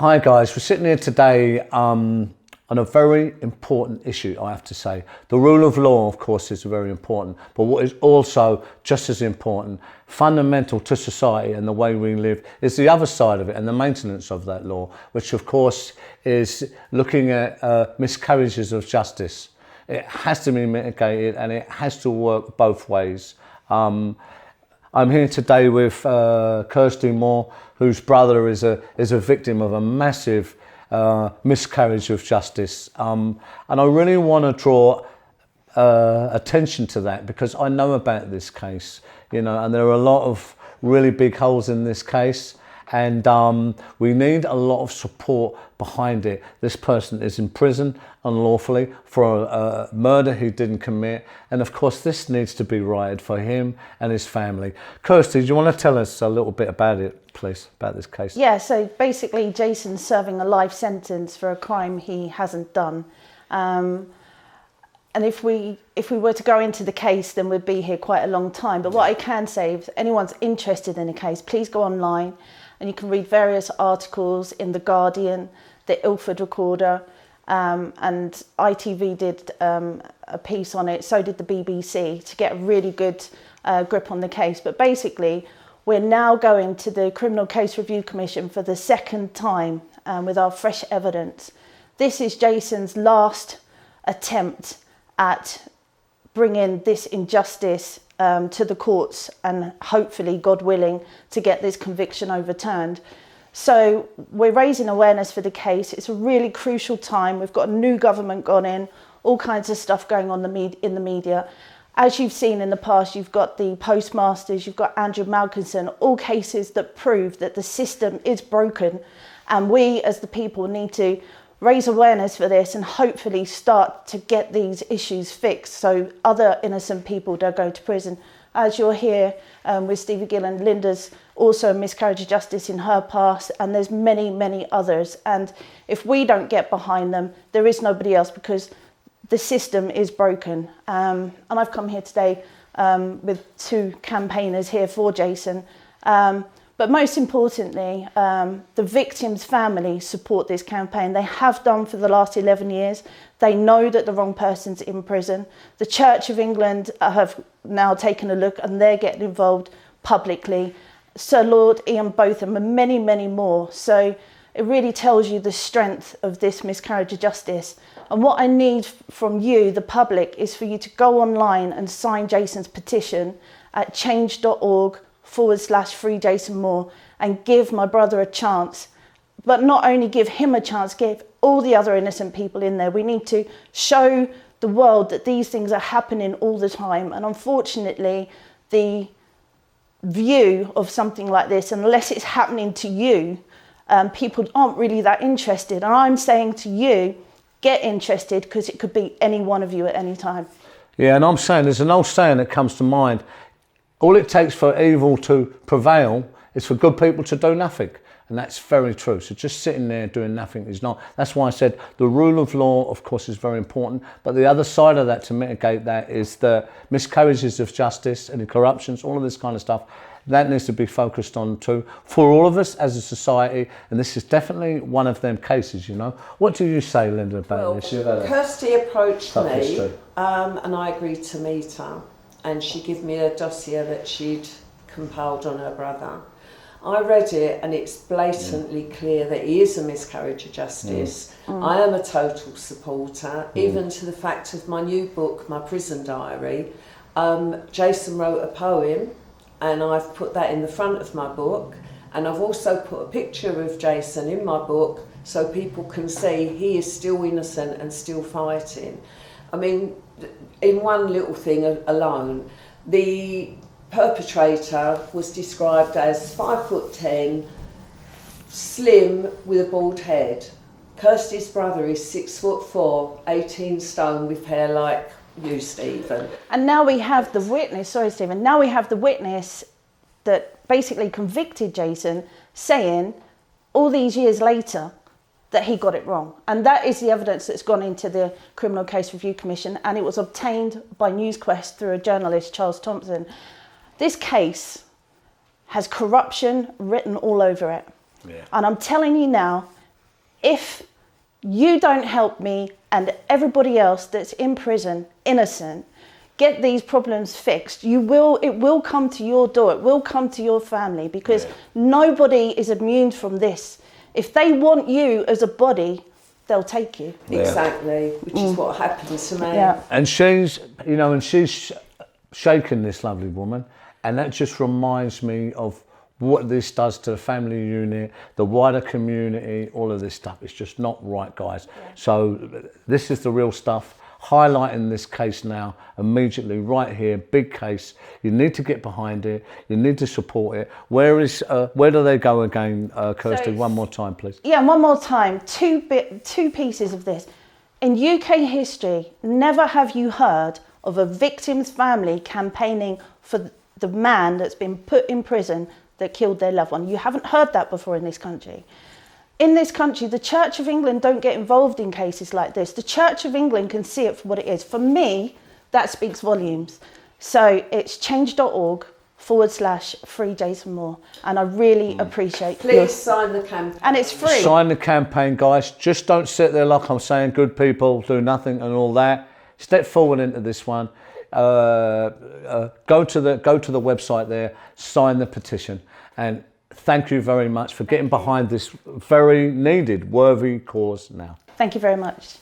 Hi guys, we're sitting here today on a very important issue, I have to say. The rule of law, of course, is very important, but what is also just as important, fundamental to society and the way we live, is the other side of it and the maintenance of that law, which of course is looking at miscarriages of justice. It has to be mitigated and it has to work both ways. I'm here today with Kirstie Moore, whose brother is a victim of a massive miscarriage of justice. And I really want to draw attention to that because I know about this case, you know, and there are a lot of really big holes in this case. And we need a lot of support behind it. This person is in prison unlawfully for a murder he didn't commit. And of course, this needs to be righted for him and his family. Kirstie, do you want to tell us a little bit about it, please, about this case? Yeah, so basically Jason's serving a life sentence for a crime he hasn't done. And if we were to go into the case, then we'd be here quite a long time. But what I can say, if anyone's interested in a case, please go online and you can read various articles in The Guardian, the Ilford Recorder, and ITV did a piece on it, so did the BBC, to get a really good grip on the case. But basically, we're now going to the Criminal Case Review Commission for the second time with our fresh evidence. This is Jason's last attempt at bringing this injustice to the courts and hopefully, God willing, to get this conviction overturned. So we're raising awareness for the case. It's a really crucial time. We've got a new government gone in, all kinds of stuff going on in the media. As you've seen in the past, you've got the postmasters, you've got Andrew Malkinson, all cases that prove that the system is broken. And we as the people need to raise awareness for this and hopefully start to get these issues fixed so other innocent people don't go to prison. As you're here with Stevie Gill and Linda's also a miscarriage of justice in her past, and there's many, many others. And if we don't get behind them, there is nobody else because the system is broken. And I've come here today with two campaigners here for Jason. But most importantly, the victim's family support this campaign. They have done for the last 11 years. They know that the wrong person's in prison. The Church of England have now taken a look and they're getting involved publicly. Sir Lord Ian Botham and many, many more. So it really tells you the strength of this miscarriage of justice. And what I need from you, the public, is for you to go online and sign Jason's petition at change.org/free Jason Moore and give my brother a chance. But not only give him a chance, give all the other innocent people in there. We need to show the world that these things are happening all the time. And unfortunately, the view of something like this, unless it's happening to you, people aren't really that interested. And I'm saying to you, get interested because it could be any one of you at any time. Yeah, and I'm saying, there's an old saying that comes to mind. All it takes for evil to prevail is for good people to do nothing. And that's very true. So just sitting there doing nothing is not. That's why I said the rule of law, of course, is very important. But the other side of that, to mitigate that, is the miscarriages of justice and the corruptions, all of this kind of stuff. That needs to be focused on too, for all of us as a society. And this is definitely one of them cases, you know. What do you say, Linda, about this? Kirstie approached me and I agreed to meet her. And she gave me a dossier that she'd compiled on her brother. I read it and it's blatantly clear that he is a miscarriage of justice. I am a total supporter, even to the fact of my new book, my prison diary. Jason wrote a poem and I've put that in the front of my book. And I've also put a picture of Jason in my book so people can see he is still innocent and still fighting. I mean, in one little thing alone, the perpetrator was described as 5'10", slim with a bald head. Kirstie's brother is 6'4", 18 stone with hair like you, Stephen. And now we have the witness, sorry Stephen, now we have the witness that basically convicted Jason saying all these years later that he got it wrong. And that is the evidence that's gone into the Criminal Case Review Commission, and it was obtained by NewsQuest through a journalist, Charles Thompson. This case has corruption written all over it. Yeah. And I'm telling you now, if you don't help me and everybody else that's in prison, innocent, get these problems fixed, it will come to your door, it will come to your family, because nobody is immune from this. If they want you as a body, they'll take you. Exactly, which is what happened to me. Yeah. And she's, you know, and she's shaken, this lovely woman, and that just reminds me of what this does to the family unit, the wider community, all of this stuff. It's just not right, guys. So this is the real stuff. Highlighting this case now, immediately, right here, big case. You need to get behind it. You need to support it. Where do they go again, Kirstie? So, one more time, please. Yeah, one more time. Two pieces of this. In UK history, never have you heard of a victim's family campaigning for the man that's been put in prison that killed their loved one. You haven't heard that before in this country. In this country, the Church of England don't get involved in cases like this. The Church of England can see it for what it is. For me, that speaks volumes. So it's change.org/free Jason Moore. And I really appreciate Please sign the campaign. And it's free. Sign the campaign, guys. Just don't sit there like I'm saying, good people do nothing and all that. Step forward into this one. Go to the website there, sign the petition. And thank you very much for getting behind this very needed, worthy cause now. Thank you very much.